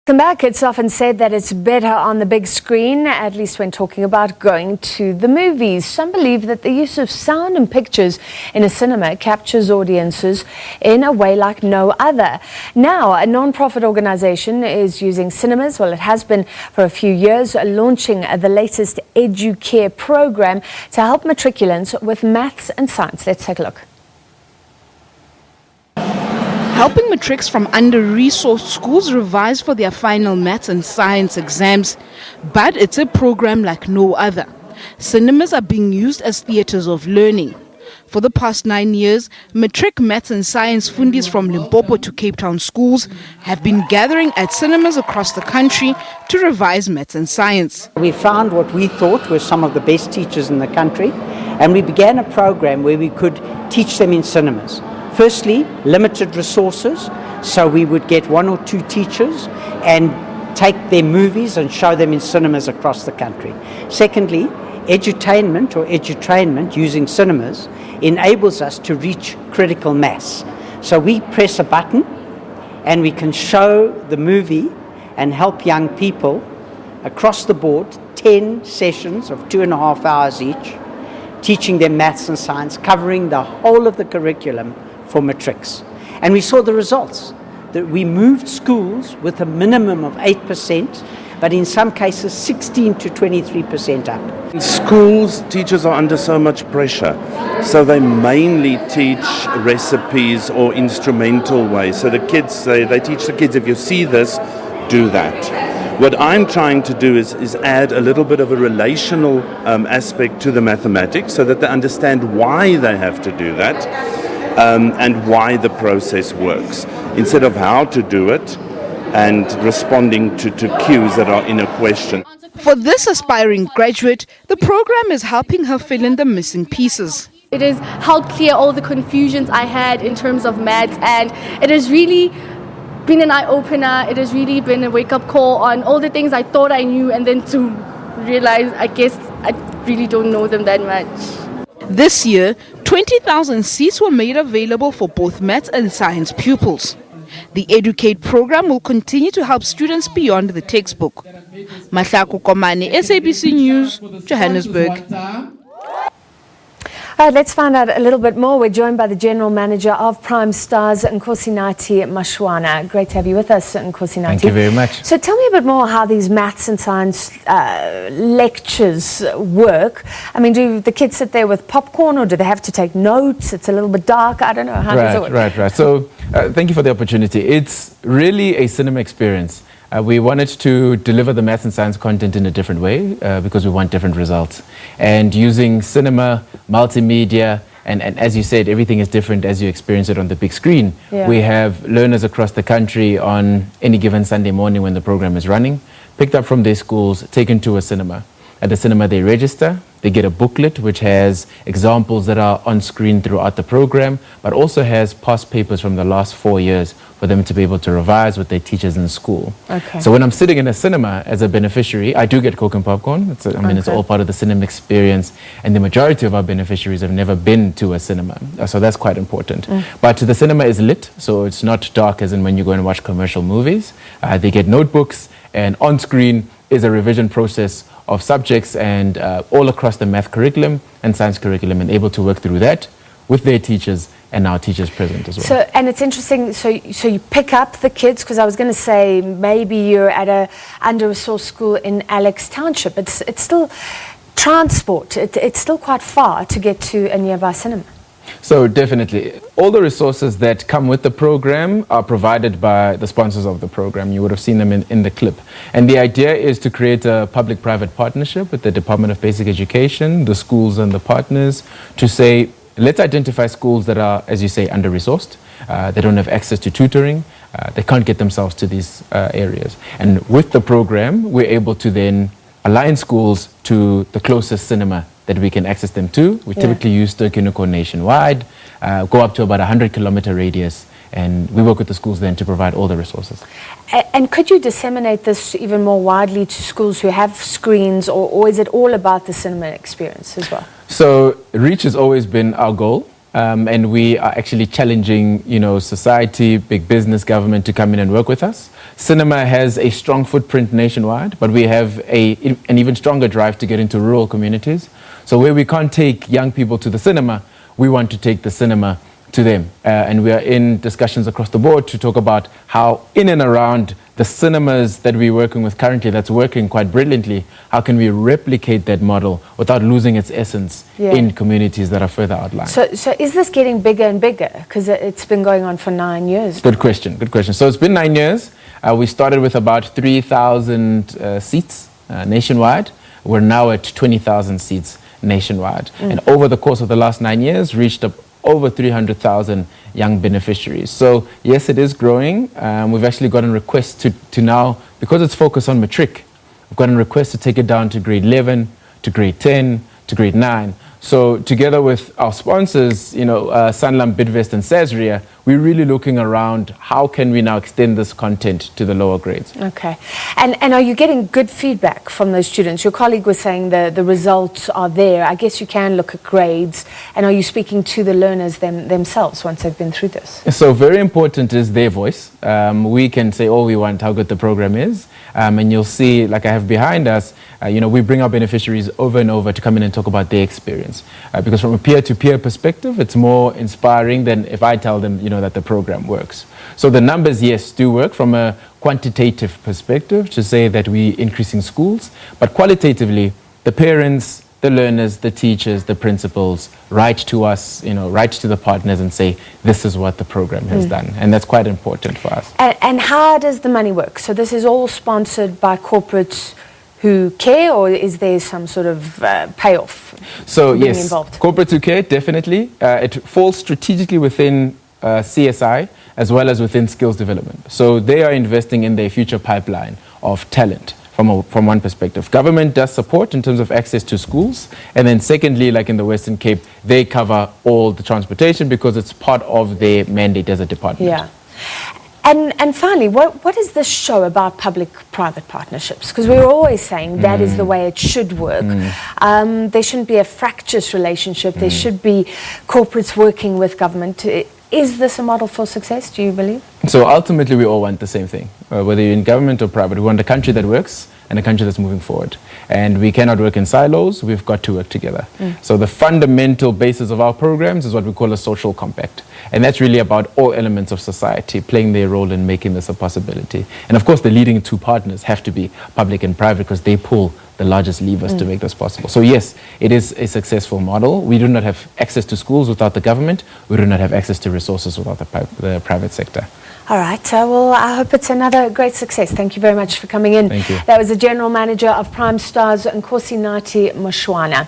Welcome back. It's often said that it's better on the big screen, at least when talking about going to the movies. Some believe that the use of sound and pictures in a cinema captures audiences in a way like no other. Now, a non-profit organization is using cinemas, well, it has been for a few years, launching the latest EduCare program to help matriculants with maths and science. Let's take a look. Helping matrics from under-resourced schools revise for their final maths and science exams. But it's a program like no other. Cinemas are being used as theatres of learning. For the past 9 years, matric maths and science fundis from Limpopo to Cape Town schools have been gathering at cinemas across the country to revise maths and science. We found what we thought were some of the best teachers in the country, and we began a program where we could teach them in cinemas. Firstly, limited resources, so we would get 1 or 2 teachers and take their movies and show them in cinemas across the country. Secondly, edutainment or edutrainment using cinemas enables us to reach critical mass. So we press a button and we can show the movie and help young people across the board, 10 sessions of 2.5 hours each, teaching them maths and science, covering the whole of the curriculum for matrics. And we saw the results, that we moved schools with a minimum of 8%, but in some cases 16 to 23% up. In schools, teachers are under so much pressure, so they mainly teach recipes or instrumental ways. So the kids, they teach the kids, if you see this, do that. What I'm trying to do is add a little bit of a relational aspect to the mathematics so that they understand why they have to do that. And why the process works, instead of how to do it and responding to cues that are in a question. For this aspiring graduate, the program is helping her fill in the missing pieces. It has helped clear all the confusions I had in terms of maths, and it has really been an eye-opener. It has really been a wake-up call on all the things I thought I knew, and then to realize I guess I really don't know them that much. This year, 20,000 seats were made available for both maths and science pupils. The EduCare program will continue to help students beyond the textbook. Mahlaku Komane, SABC News, Johannesburg. Let's find out a little bit more. We're joined by the General Manager of Primestars, Nkosinathi Moshoana. Great to have you with us, Nkosinathi. Thank you very much. So tell me a bit more how these maths and science lectures work. I mean, do the kids sit there with popcorn, or do they have to take notes? It's a little bit dark. I don't know. How does it work? Right. So thank you for the opportunity. It's really a cinema experience. We wanted to deliver the maths and science content in a different way because we want different results. And using cinema, multimedia, and as you said, everything is different as you experience it on the big screen. Yeah. We have learners across the country on any given Sunday morning when the program is running, picked up from their schools, taken to a cinema. At the cinema, they register. They get a booklet which has examples that are on screen throughout the program, but also has past papers from the last 4 years for them to be able to revise with their teachers in school. Okay. So when I'm sitting in a cinema as a beneficiary, I do get Coke and popcorn. It's all part of the cinema experience, and the majority of our beneficiaries have never been to a cinema, so that's quite important. But the cinema is lit, so it's not dark as in when you go and watch commercial movies. They get notebooks, and on screen is a revision process of subjects and all across the math curriculum and science curriculum, and able to work through that with their teachers and our teachers present as well. So, and it's interesting, so you pick up the kids, because I was going to say maybe you're at a under-resourced school in Alex Township. It's still transport. It's still quite far to get to a nearby cinema. So definitely, all the resources that come with the program are provided by the sponsors of the program. You would have seen them in the clip. And the idea is to create a public-private partnership with the Department of Basic Education, the schools and the partners, to say, let's identify schools that are, as you say, under-resourced. They don't have access to tutoring. They can't get themselves to these areas. And with the program, we're able to then align schools to the closest cinema that we can access them to. We typically use Turkinuko nationwide, go up to about 100-kilometer radius, and we work with the schools then to provide all the resources. And could you disseminate this even more widely to schools who have screens, or is it all about the cinema experience as well? So reach has always been our goal. and we are actually challenging, society, big business, government to come in and work with us. Cinema has a strong footprint nationwide, but we have an even stronger drive to get into rural communities. So where we can't take young people to the cinema, we want to take the cinema to them. And we are in discussions across the board to talk about how in and around the cinemas that we're working with currently, that's working quite brilliantly, how can we replicate that model without losing its essence in communities that are further outlined? So is this getting bigger and bigger? Because it's been going on for 9 years. Good question. So it's been 9 years. We started with about 3,000 seats nationwide. We're now at 20,000 seats nationwide. And over the course of the last 9 years, reached up over 300,000 young beneficiaries. So yes, it is growing. We've actually gotten requests to now, because it's focused on matric, we've gotten requests to take it down to grade 11, to grade 10, to grade 9. So together with our sponsors, Sanlam, Bidvest and Sasria, we're really looking around how can we now extend this content to the lower grades. Okay. And are you getting good feedback from those students? Your colleague was saying the results are there. I guess you can look at grades. And are you speaking to the learners themselves once they've been through this? So very important is their voice. We can say all we want, how good the program is. And you'll see, like I have behind us, we bring our beneficiaries over and over to come in and talk about their experience. Because from a peer-to-peer perspective, it's more inspiring than if I tell them, that the program works. So the numbers, yes, do work from a quantitative perspective to say that we're increasing schools. But qualitatively, the parents, the learners, the teachers, the principals write to us, write to the partners and say, this is what the program has done. And that's quite important for us. And how does the money work? So this is all sponsored by corporates who care, or is there some sort of payoff? So being yes, involved? Corporates who care, definitely. It falls strategically within CSI as well as within skills development. So they are investing in their future pipeline of talent. From one perspective, government does support in terms of access to schools, and then secondly, like in the Western Cape, they cover all the transportation because it's part of their mandate as a department. Yeah. And finally, what is this show about public-private partnerships? Because we're always saying that is the way it should work. There shouldn't be a fractious relationship. There should be corporates working with government. Is this a model for success, do you believe? So ultimately, we all want the same thing. Whether you're in government or private, we want a country that works and a country that's moving forward. And we cannot work in silos, we've got to work together. So the fundamental basis of our programs is what we call a social compact. And that's really about all elements of society playing their role in making this a possibility. And of course, the leading two partners have to be public and private because they pull the largest levers to make this possible. So yes, it is a successful model. We do not have access to schools without the government. We do not have access to resources without the private sector. All right. Well, I hope it's another great success. Thank you very much for coming in. Thank you. That was the General Manager of Primestars, Nkosinathi Moshoana.